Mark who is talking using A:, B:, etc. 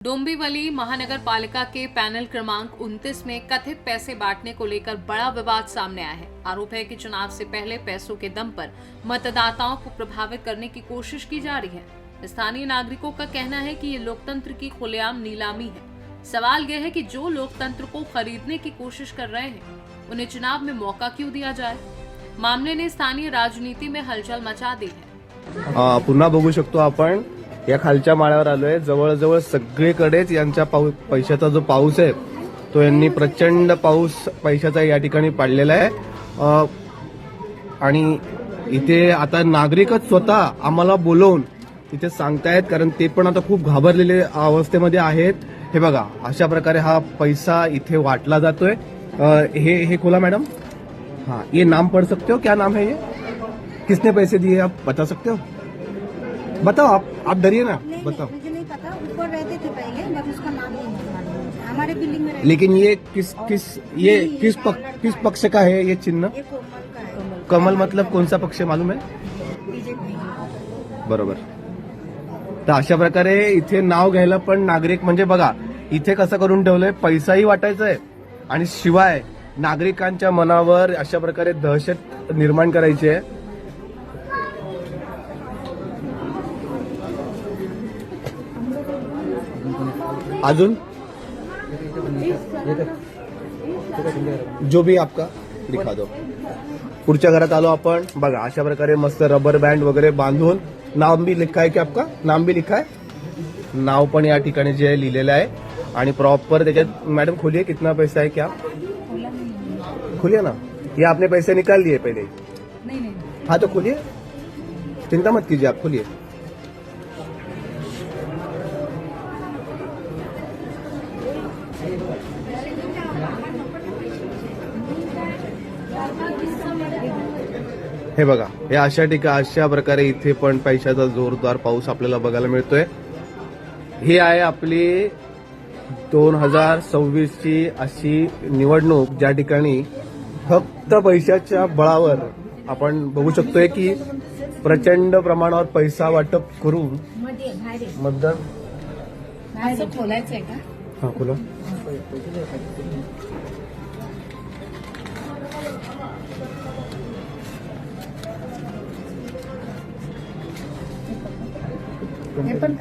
A: डोंबिवली महानगर पालिका के पैनल क्रमांक 29 में कथित पैसे बांटने को लेकर बड़ा विवाद सामने आया है। आरोप है कि चुनाव से पहले पैसों के दम पर मतदाताओं को प्रभावित करने की कोशिश की जा रही है। स्थानीय नागरिकों का कहना है कि ये लोकतंत्र की खुलेआम नीलामी है। सवाल यह है कि जो लोकतंत्र को खरीदने की कोशिश कर रहे हैं, उन्हें चुनाव में मौका क्यों दिया जाए। मामले ने स्थानीय राजनीति में हलचल मचा दी है।
B: पुन्हा बघू शकतो आपण या खालच्या माळ्यावर आलोय। जवळजवळ सगळीकडेच यांचा पैशाचा जो पाऊस आहे तो यांनी प्रचंड पाऊस पैशाचा या ठिकाणी पाडलेला आहे। आणि इथे आता नागरिकच स्वतः आम्हाला बोलवून इथे सांगतायत, कारण ते पण आता खूप घाबरलेले अवस्थेमध्ये आहेत। हे बघा, अशा प्रकारे हा पैसा इथे वाटला जातोय। हे खोला मैडम। हाँ, ये नाम पढ़ सकते हो? क्या नाम है ये? किसने पैसे दिए आप बता सकते हो? बताओ, आप डरिए ना, बताओ।
C: मुझे नहीं पता, ऊपर रहते थे पहले, बट उसका नाम नहीं मालूम। हमारे बिल्डिंग में रहते।
B: लेकिन ये किस पक्ष का है ये चिन्ह?
C: ये कोमल का है।
B: कमल मतलब कौन सा पक्ष मालूम है?
C: बीजेपी।
B: बरोबर। तर अशा प्रकारे इथे नाव घ्यायला पण नागरिक, म्हणजे बघा इथे कसं करून ठेवलंय, पैसाही वाटायचा आहे आणि शिवाय नागरिकांच्या मनावर अशा प्रकारे दहशत निर्माण करायची आहे। अजून जो भी आपका दिखा दो। पुढच्या घरात आलो आपण। बघा अशा प्रकारे मस्त रबर बँड वगैरे बांधून, नाम भी लिखा है की आपका नाम भी लिखा है, नाव पण या ठिकाणी जे लिहिलेलं आहे आणि प्रॉपर त्याच्यात। मैडम खोलिए, कितना पैसा है क्या? खोलिए ना, ये आपने पैसे निकाल लिए पहले?
C: नहीं।
B: हाँ तो खोलिए, चिंता मत कीजिए, आप खोलिए। हे बघा, हे अशा प्रकारे इथे पण पैशाचा जोरदार पाऊस आपल्याला बघायला मिळतोय। ही आहे आपली 2026 ची अशी निवडणूक, ज्या ठिकाणी फक्त पैशाच्या बळावर आपण बघू शकतोय की प्रचंड प्रमाणावर पैसा वाटप करून मतदान
C: खोलायचंय का?
B: हा खोला।
C: हे पण